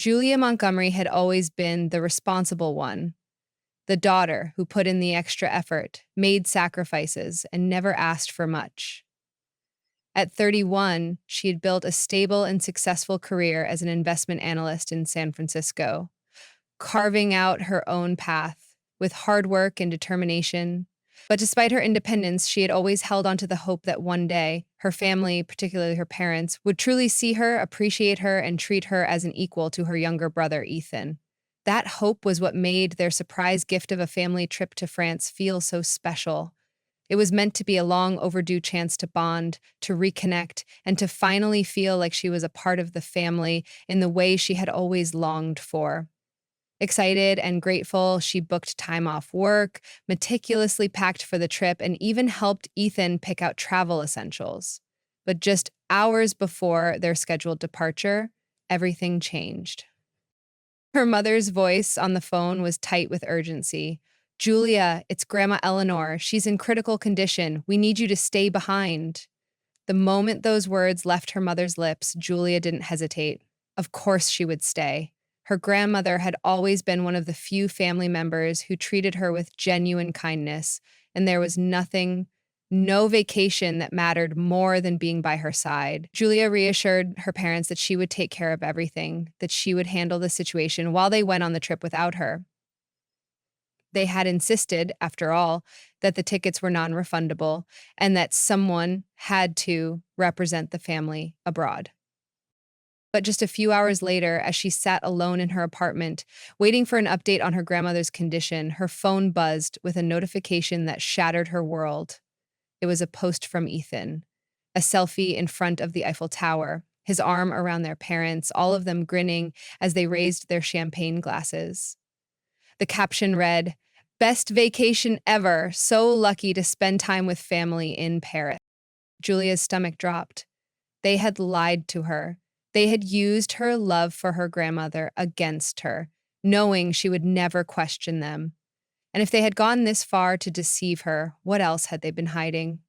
Julia Montgomery had always been the responsible one, the daughter who put in the extra effort, made sacrifices, and never asked for much. At 31, she had built a stable and successful career as an investment analyst in San Francisco, carving out her own path with hard work and determination. But despite her independence, she had always held on to the hope that one day her family, particularly her parents, would truly see her, appreciate her, and treat her as an equal to her younger brother, Ethan. That hope was what made their surprise gift of a family trip to France feel so special. It was meant to be a long overdue chance to bond, to reconnect, and to finally feel like she was a part of the family in the way she had always longed for. Excited and grateful, she booked time off work, meticulously packed for the trip, and even helped Ethan pick out travel essentials. But just hours before their scheduled departure, everything changed. Her mother's voice on the phone was tight with urgency. "Julia, it's Grandma Eleanor. She's in critical condition. We need you to stay behind." The moment those words left her mother's lips, Julia didn't hesitate. Of course she would stay. Her grandmother had always been one of the few family members who treated her with genuine kindness, and there was no vacation that mattered more than being by her side. Julia reassured her parents that she would take care of everything, that she would handle the situation while they went on the trip without her. They had insisted, after all, that the tickets were non-refundable and that someone had to represent the family abroad. But just a few hours later, as she sat alone in her apartment, waiting for an update on her grandmother's condition, her phone buzzed with a notification that shattered her world. It was a post from Ethan, a selfie in front of the Eiffel Tower, his arm around their parents, all of them grinning as they raised their champagne glasses. The caption read, "Best vacation ever, so lucky to spend time with family in Paris." Julia's stomach dropped. They had lied to her. They had used her love for her grandmother against her, knowing she would never question them. And if they had gone this far to deceive her, what else had they been hiding?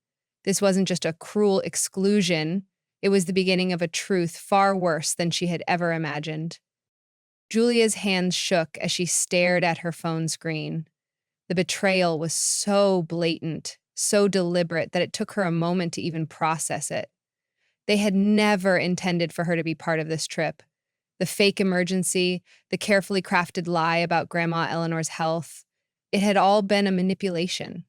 This wasn't just a cruel exclusion. It was the beginning of a truth far worse than she had ever imagined. Julia's hands shook as she stared at her phone screen. The betrayal was so blatant, so deliberate that it took her a moment to even process it. They had never intended for her to be part of this trip. The fake emergency, the carefully crafted lie about Grandma Eleanor's health, it had all been a manipulation.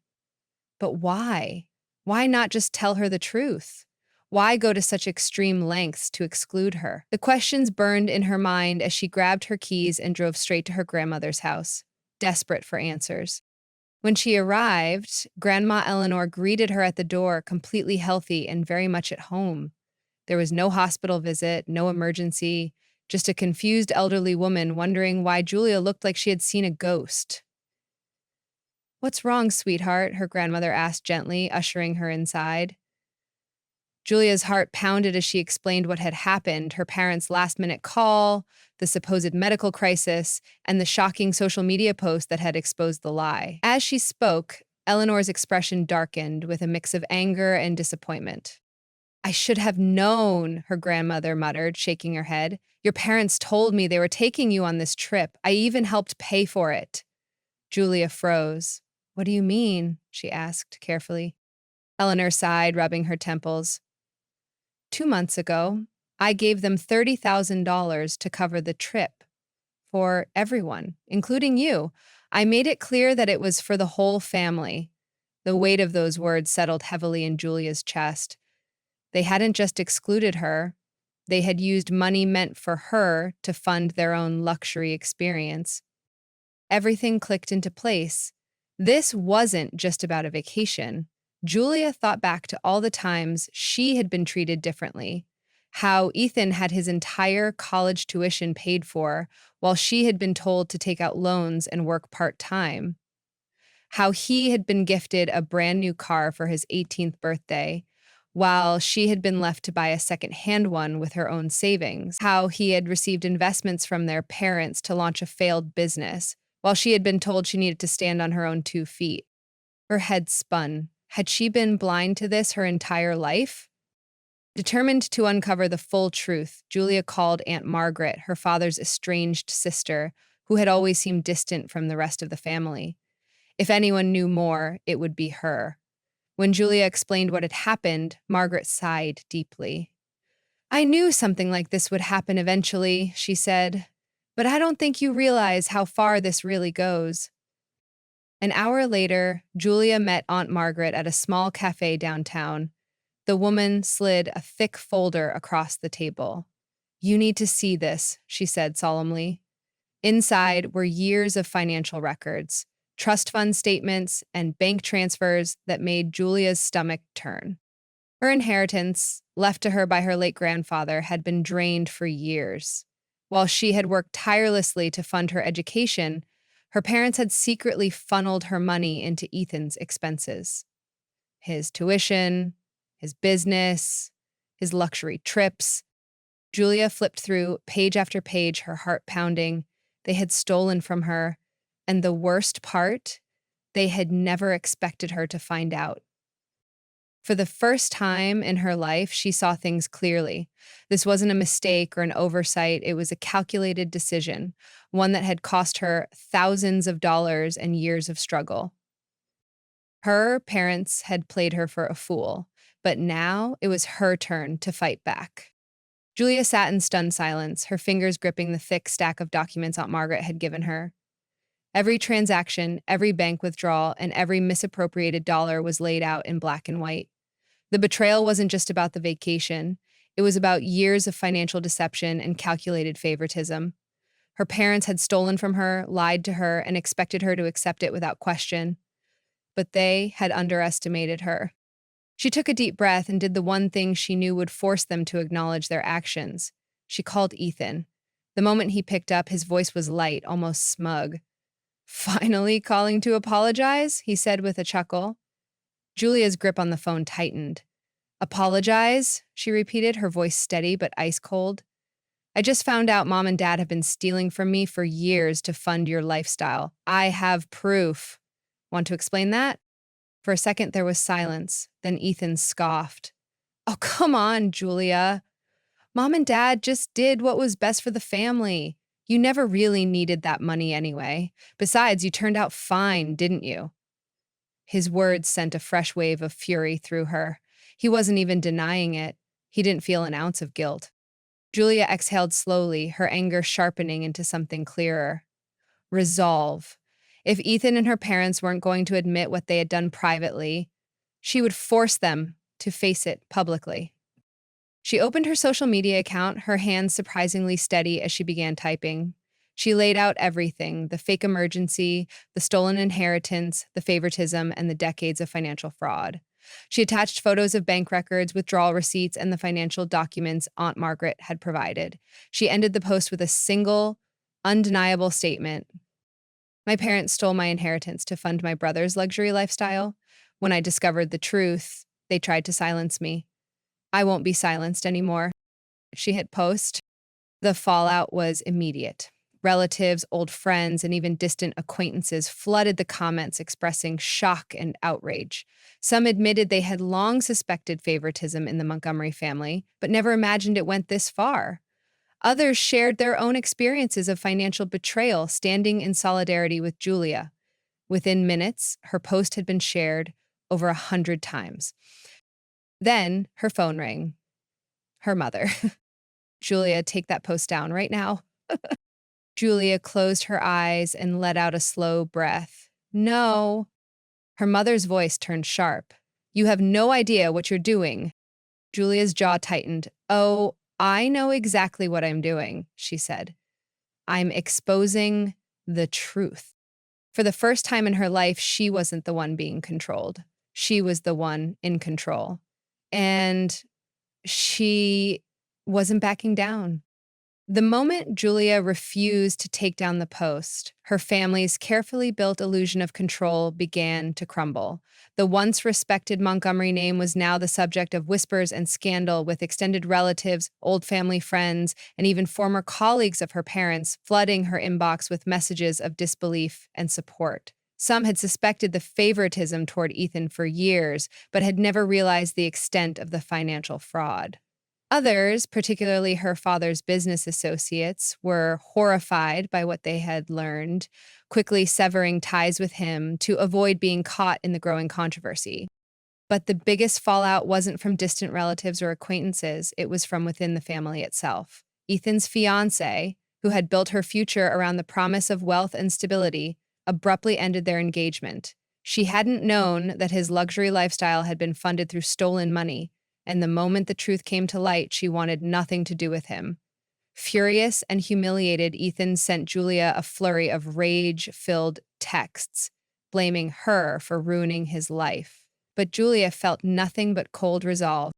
But why? Why not just tell her the truth? Why go to such extreme lengths to exclude her? The questions burned in her mind as she grabbed her keys and drove straight to her grandmother's house, desperate for answers. When she arrived, Grandma Eleanor greeted her at the door, completely healthy and very much at home. There was no hospital visit, no emergency, just a confused elderly woman wondering why Julia looked like she had seen a ghost. "What's wrong, sweetheart?" her grandmother asked gently, ushering her inside. Julia's heart pounded as she explained what had happened, her parents' last-minute call, the supposed medical crisis, and the shocking social media post that had exposed the lie. As she spoke, Eleanor's expression darkened with a mix of anger and disappointment. "I should have known," her grandmother muttered, shaking her head. "Your parents told me they were taking you on this trip. I even helped pay for it." Julia froze. "What do you mean?" she asked carefully. Eleanor sighed, rubbing her temples. 2 months ago, I gave them $30,000 to cover the trip for everyone, including you. I made it clear that it was for the whole family." The weight of those words settled heavily in Julia's chest. They hadn't just excluded her. They had used money meant for her to fund their own luxury experience. Everything clicked into place. This wasn't just about a vacation. Julia thought back to all the times she had been treated differently. How Ethan had his entire college tuition paid for, while she had been told to take out loans and work part-time. How he had been gifted a brand new car for his 18th birthday, while she had been left to buy a second-hand one with her own savings. How he had received investments from their parents to launch a failed business, while she had been told she needed to stand on her own 2 feet. Her head spun. Had she been blind to this her entire life? Determined to uncover the full truth, Julia called Aunt Margaret, her father's estranged sister, who had always seemed distant from the rest of the family. If anyone knew more, it would be her. When Julia explained what had happened, Margaret sighed deeply. I knew something like this would happen eventually, she said, but I don't think you realize how far this really goes. An hour later, Julia met Aunt Margaret at a small cafe downtown. The woman slid a thick folder across the table. You need to see this, she said solemnly. Inside were years of financial records, trust fund statements, and bank transfers that made Julia's stomach turn. Her inheritance, left to her by her late grandfather, had been drained for years. While she had worked tirelessly to fund her education, her parents had secretly funneled her money into Ethan's expenses. His tuition, his business, his luxury trips. Julia flipped through page after page, her heart pounding. They had stolen from her, and the worst part, they had never expected her to find out. For the first time in her life, she saw things clearly. This wasn't a mistake or an oversight, it was a calculated decision, one that had cost her thousands of dollars and years of struggle. Her parents had played her for a fool, but now it was her turn to fight back. Julia sat in stunned silence, her fingers gripping the thick stack of documents Aunt Margaret had given her. Every transaction, every bank withdrawal, and every misappropriated dollar was laid out in black and white. The betrayal wasn't just about the vacation. It was about years of financial deception and calculated favoritism. Her parents had stolen from her, lied to her, and expected her to accept it without question. But they had underestimated her. She took a deep breath and did the one thing she knew would force them to acknowledge their actions. She called Ethan. The moment he picked up, his voice was light, almost smug. Finally calling to apologize, he said with a chuckle. Julia's grip on the phone tightened. Apologize, she repeated, her voice steady but ice cold. I just found out Mom and Dad have been stealing from me for years to fund your lifestyle. I have proof. Want to explain that? For a second, there was silence. Then Ethan scoffed. Oh, come on, Julia. Mom and Dad just did what was best for the family. You never really needed that money anyway. Besides, you turned out fine, didn't you? His words sent a fresh wave of fury through her. He wasn't even denying it. He didn't feel an ounce of guilt. Julia exhaled slowly, her anger sharpening into something clearer. Resolve. If Ethan and her parents weren't going to admit what they had done privately, she would force them to face it publicly. She opened her social media account, her hands surprisingly steady as she began typing. She laid out everything, the fake emergency, the stolen inheritance, the favoritism, and the decades of financial fraud. She attached photos of bank records, withdrawal receipts, and the financial documents Aunt Margaret had provided. She ended the post with a single, undeniable statement. My parents stole my inheritance to fund my brother's luxury lifestyle. When I discovered the truth, they tried to silence me. I won't be silenced anymore. She hit post. The fallout was immediate. Relatives, old friends, and even distant acquaintances flooded the comments expressing shock and outrage. Some admitted they had long suspected favoritism in the Montgomery family, but never imagined it went this far. Others shared their own experiences of financial betrayal, standing in solidarity with Julia. Within minutes, her post had been shared over 100 times. Then her phone rang. Her mother. Julia, take that post down right now. Julia closed her eyes and let out a slow breath. No. Her mother's voice turned sharp. You have no idea what you're doing. Julia's jaw tightened. Oh, I know exactly what I'm doing, she said. I'm exposing the truth. For the first time in her life, she wasn't the one being controlled. She was the one in control. And she wasn't backing down. The moment Julia refused to take down the post, her family's carefully built illusion of control began to crumble. The once respected Montgomery name was now the subject of whispers and scandal, with extended relatives, old family friends, and even former colleagues of her parents flooding her inbox with messages of disbelief and support. Some had suspected the favoritism toward Ethan for years, but had never realized the extent of the financial fraud. Others, particularly her father's business associates, were horrified by what they had learned, quickly severing ties with him to avoid being caught in the growing controversy. But the biggest fallout wasn't from distant relatives or acquaintances, it was from within the family itself. Ethan's fiancée, who had built her future around the promise of wealth and stability, abruptly ended their engagement. She hadn't known that his luxury lifestyle had been funded through stolen money, and the moment the truth came to light, she wanted nothing to do with him. Furious and humiliated, Ethan sent Julia a flurry of rage-filled texts, blaming her for ruining his life. But Julia felt nothing but cold resolve.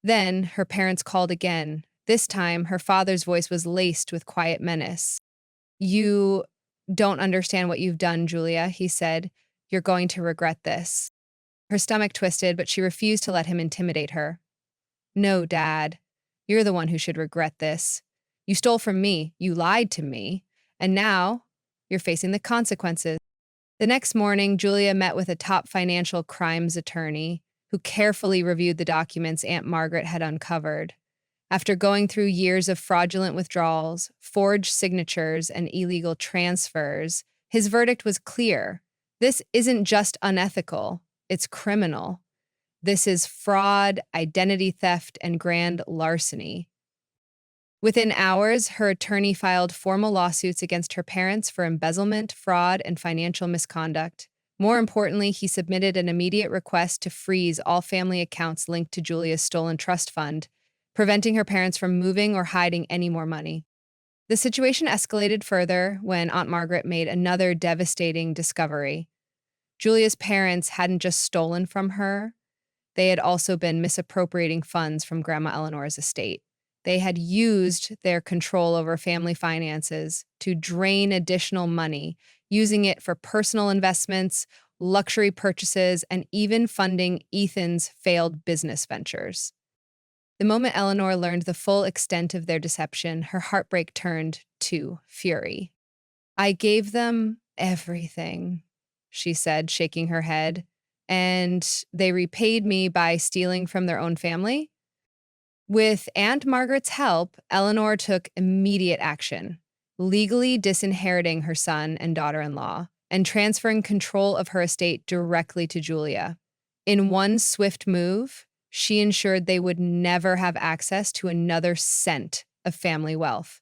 Then her parents called again. This time, her father's voice was laced with quiet menace. "You don't understand what you've done, Julia," he said. "You're going to regret this." Her stomach twisted, but she refused to let him intimidate her. "No, Dad. You're the one who should regret this. You stole from me, you lied to me, and now you're facing the consequences." The next morning, Julia met with a top financial crimes attorney who carefully reviewed the documents Aunt Margaret had uncovered. After going through years of fraudulent withdrawals, forged signatures, and illegal transfers, his verdict was clear. This isn't just unethical, it's criminal. This is fraud, identity theft, and grand larceny. Within hours, her attorney filed formal lawsuits against her parents for embezzlement, fraud, and financial misconduct. More importantly, he submitted an immediate request to freeze all family accounts linked to Julia's stolen trust fund, preventing her parents from moving or hiding any more money. The situation escalated further when Aunt Margaret made another devastating discovery. Julia's parents hadn't just stolen from her, they had also been misappropriating funds from Grandma Eleanor's estate. They had used their control over family finances to drain additional money, using it for personal investments, luxury purchases, and even funding Ethan's failed business ventures. The moment Eleanor learned the full extent of their deception, her heartbreak turned to fury. "I gave them everything," she said, shaking her head, "and they repaid me by stealing from their own family?" With Aunt Margaret's help, Eleanor took immediate action, legally disinheriting her son and daughter-in-law and transferring control of her estate directly to Julia. In one swift move, she ensured they would never have access to another cent of family wealth.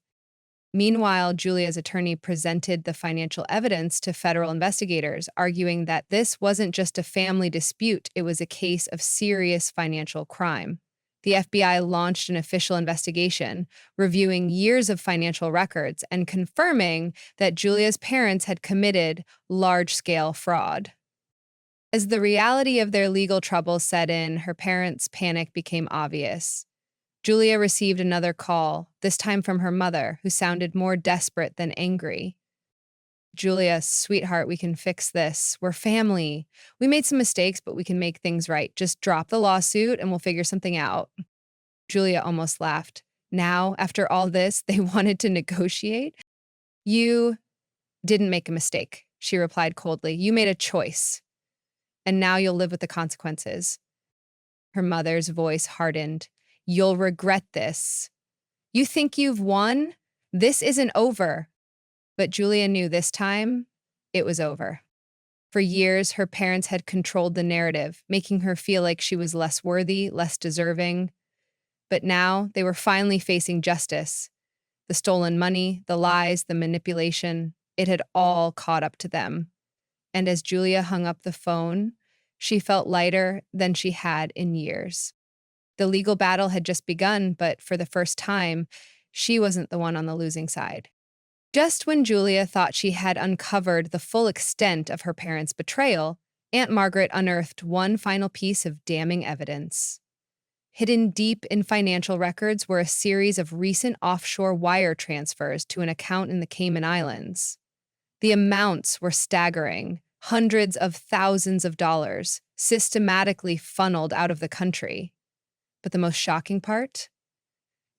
Meanwhile, Julia's attorney presented the financial evidence to federal investigators, arguing that this wasn't just a family dispute, it was a case of serious financial crime. The FBI launched an official investigation, reviewing years of financial records and confirming that Julia's parents had committed large-scale fraud. As the reality of their legal troubles set in, her parents' panic became obvious. Julia received another call, this time from her mother, who sounded more desperate than angry. "Julia, sweetheart, we can fix this. We're family. We made some mistakes, but we can make things right. Just drop the lawsuit and we'll figure something out." Julia almost laughed. Now, after all this, they wanted to negotiate? "You didn't make a mistake," she replied coldly. "You made a choice, and now you'll live with the consequences." Her mother's voice hardened. "You'll regret this. You think you've won? This isn't over." But Julia knew this time it was over. For years, her parents had controlled the narrative, making her feel like she was less worthy, less deserving. But now they were finally facing justice. The stolen money, the lies, the manipulation, it had all caught up to them. And as Julia hung up the phone, she felt lighter than she had in years. The legal battle had just begun, but for the first time, she wasn't the one on the losing side. Just when Julia thought she had uncovered the full extent of her parents' betrayal, Aunt Margaret unearthed one final piece of damning evidence. Hidden deep in financial records were a series of recent offshore wire transfers to an account in the Cayman Islands. The amounts were staggering, hundreds of thousands of dollars, systematically funneled out of the country. But the most shocking part?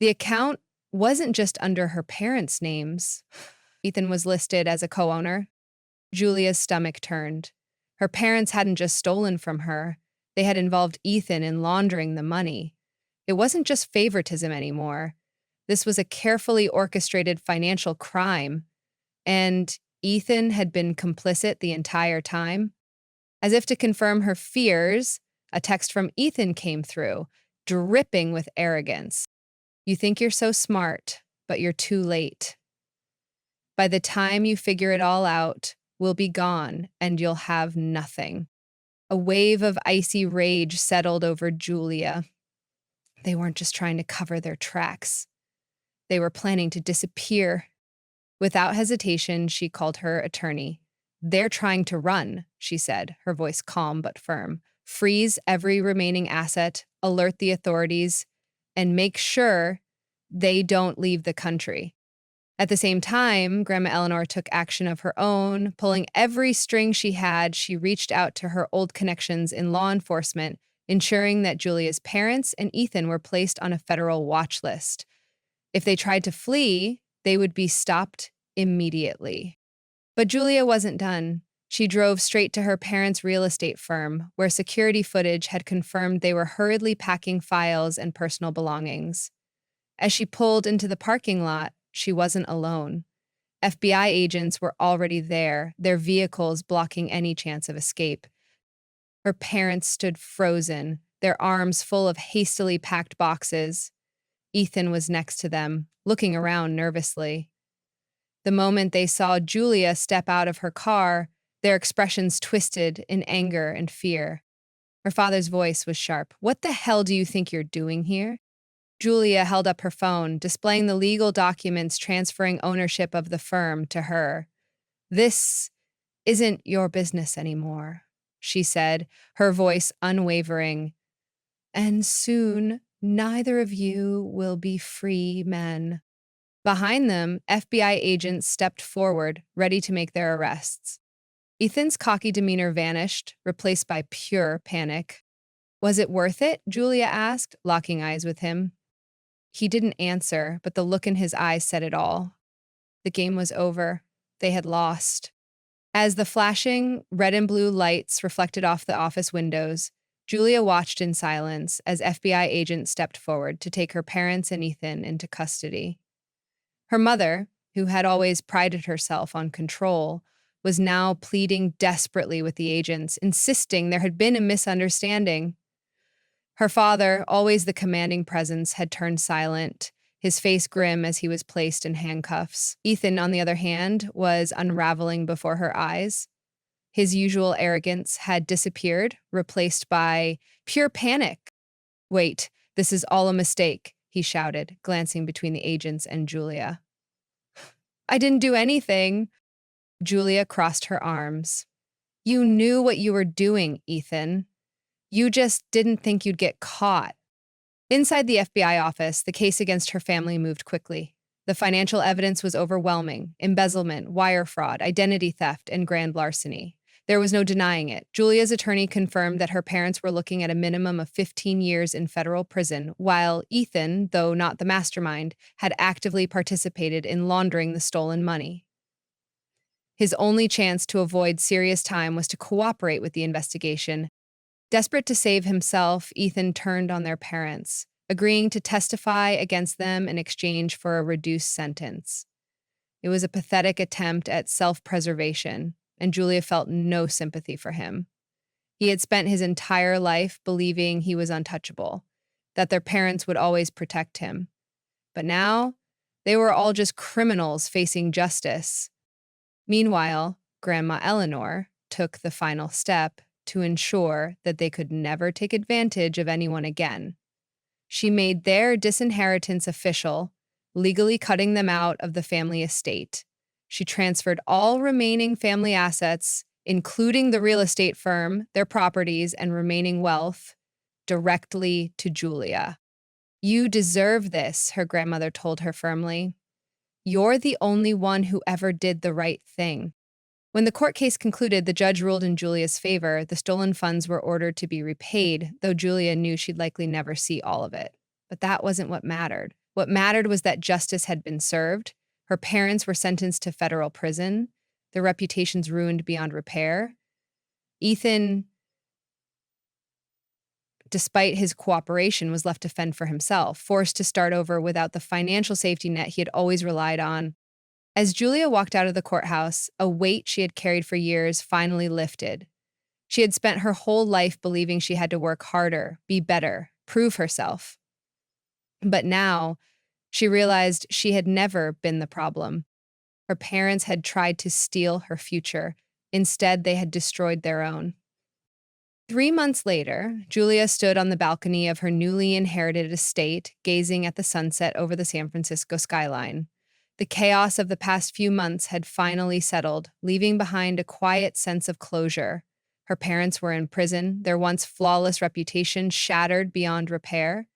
The account wasn't just under her parents' names. Ethan was listed as a co-owner. Julia's stomach turned. Her parents hadn't just stolen from her, they had involved Ethan in laundering the money. It wasn't just favoritism anymore. This was a carefully orchestrated financial crime, and Ethan had been complicit the entire time. As if to confirm her fears, a text from Ethan came through, dripping with arrogance. You think you're so smart, but you're too late. By the time you figure it all out, we'll be gone and you'll have nothing. A wave of icy rage settled over Julia. They weren't just trying to cover their tracks. They were planning to disappear. Without hesitation, she called her attorney. They're trying to run, she said, her voice calm but firm. Freeze every remaining asset, alert the authorities, and make sure they don't leave the country. At the same time, Grandma Eleanor took action of her own. Pulling every string she had, she reached out to her old connections in law enforcement, ensuring that Julia's parents and Ethan were placed on a federal watch list. If they tried to flee, they would be stopped immediately. But Julia wasn't done. She drove straight to her parents' real estate firm, where security footage had confirmed they were hurriedly packing files and personal belongings. As she pulled into the parking lot, she wasn't alone. FBI agents were already there, their vehicles blocking any chance of escape. Her parents stood frozen, their arms full of hastily packed boxes. Ethan was next to them, looking around nervously. The moment they saw Julia step out of her car, their expressions twisted in anger and fear. Her father's voice was sharp. What the hell do you think you're doing here? Julia held up her phone, displaying the legal documents transferring ownership of the firm to her. This isn't your business anymore, she said, her voice unwavering. And soon, neither of you will be free men. Behind them, FBI agents stepped forward, ready to make their arrests. Ethan's cocky demeanor vanished, replaced by pure panic. Was it worth it? Julia asked, locking eyes with him. He didn't answer, but the look in his eyes said it all. The game was over. They had lost. As the flashing red and blue lights reflected off the office windows, Julia watched in silence as FBI agents stepped forward to take her parents and Ethan into custody. Her mother, who had always prided herself on control, was now pleading desperately with the agents, insisting there had been a misunderstanding. Her father, always the commanding presence, had turned silent, his face grim as he was placed in handcuffs. Ethan, on the other hand, was unraveling before her eyes. His usual arrogance had disappeared, replaced by pure panic. Wait, this is all a mistake, he shouted, glancing between the agents and Julia. I didn't do anything. Julia crossed her arms. You knew what you were doing, Ethan. You just didn't think you'd get caught. Inside the FBI office, the case against her family moved quickly. The financial evidence was overwhelming: embezzlement, wire fraud, identity theft, and grand larceny. There was no denying it. Julia's attorney confirmed that her parents were looking at a minimum of 15 years in federal prison, while Ethan, though not the mastermind, had actively participated in laundering the stolen money. His only chance to avoid serious time was to cooperate with the investigation. Desperate to save himself, Ethan turned on their parents, agreeing to testify against them in exchange for a reduced sentence. It was a pathetic attempt at self-preservation, and Julia felt no sympathy for him. He had spent his entire life believing he was untouchable, that their parents would always protect him. But now, they were all just criminals facing justice. Meanwhile, Grandma Eleanor took the final step to ensure that they could never take advantage of anyone again. She made their disinheritance official, legally cutting them out of the family estate. She transferred all remaining family assets, including the real estate firm, their properties, and remaining wealth, directly to Julia. You deserve this, her grandmother told her firmly. You're the only one who ever did the right thing. When the court case concluded, the judge ruled in Julia's favor. The stolen funds were ordered to be repaid, though Julia knew she'd likely never see all of it. But that wasn't what mattered. What mattered was that justice had been served. Her parents were sentenced to federal prison, their reputations ruined beyond repair. Ethan despite his cooperation, was left to fend for himself, forced to start over without the financial safety net he had always relied on. As Julia walked out of the courthouse, a weight she had carried for years finally lifted. She had spent her whole life believing she had to work harder, be better, prove herself. But now, she realized she had never been the problem. Her parents had tried to steal her future. Instead, they had destroyed their own. 3 months later, Julia stood on the balcony of her newly inherited estate, gazing at the sunset over the San Francisco skyline. The chaos of the past few months had finally settled, leaving behind a quiet sense of closure. Her parents were in prison, their once flawless reputation shattered beyond repair.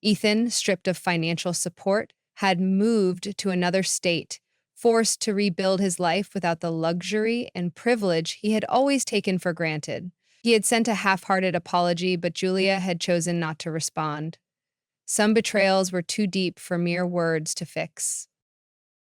Ethan, stripped of financial support, had moved to another state, forced to rebuild his life without the luxury and privilege he had always taken for granted. He had sent a half-hearted apology, but Julia had chosen not to respond. Some betrayals were too deep for mere words to fix.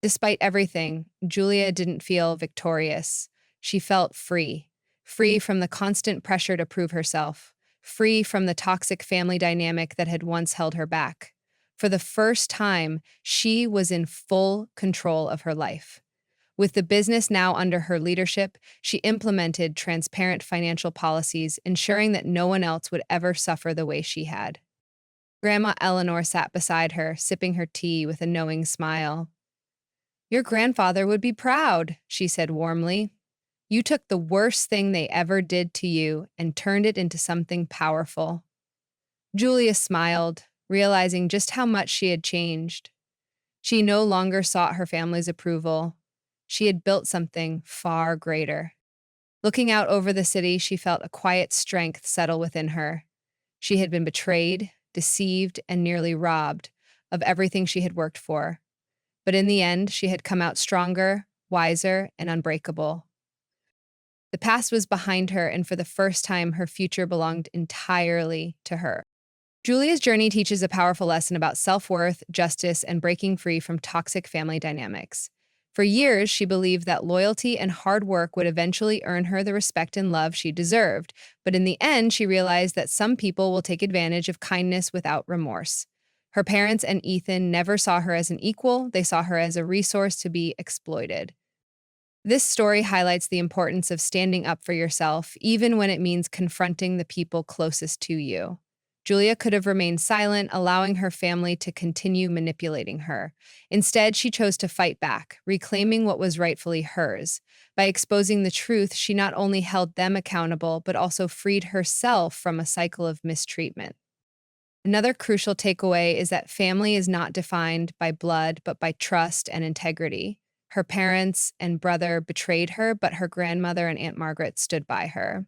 Despite everything, Julia didn't feel victorious. She felt free. Free from the constant pressure to prove herself. Free from the toxic family dynamic that had once held her back. For the first time, she was in full control of her life. With the business now under her leadership, she implemented transparent financial policies, ensuring that no one else would ever suffer the way she had. Grandma Eleanor sat beside her, sipping her tea with a knowing smile. "Your grandfather would be proud," she said warmly. "You took the worst thing they ever did to you and turned it into something powerful." Julia smiled, realizing just how much she had changed. She no longer sought her family's approval. She had built something far greater. Looking out over the city, she felt a quiet strength settle within her. She had been betrayed, deceived, and nearly robbed of everything she had worked for. But in the end, she had come out stronger, wiser, and unbreakable. The past was behind her, and for the first time, her future belonged entirely to her. Julia's journey teaches a powerful lesson about self-worth, justice, and breaking free from toxic family dynamics. For years, she believed that loyalty and hard work would eventually earn her the respect and love she deserved. But in the end, she realized that some people will take advantage of kindness without remorse. Her parents and Ethan never saw her as an equal, they saw her as a resource to be exploited. This story highlights the importance of standing up for yourself, even when it means confronting the people closest to you. Julia could have remained silent, allowing her family to continue manipulating her. Instead, she chose to fight back, reclaiming what was rightfully hers. By exposing the truth, she not only held them accountable, but also freed herself from a cycle of mistreatment. Another crucial takeaway is that family is not defined by blood, but by trust and integrity. Her parents and brother betrayed her, but her grandmother and Aunt Margaret stood by her.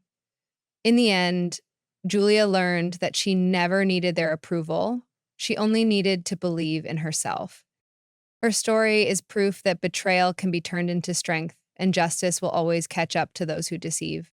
In the end, Julia learned that she never needed their approval. She only needed to believe in herself. Her story is proof that betrayal can be turned into strength, and justice will always catch up to those who deceive.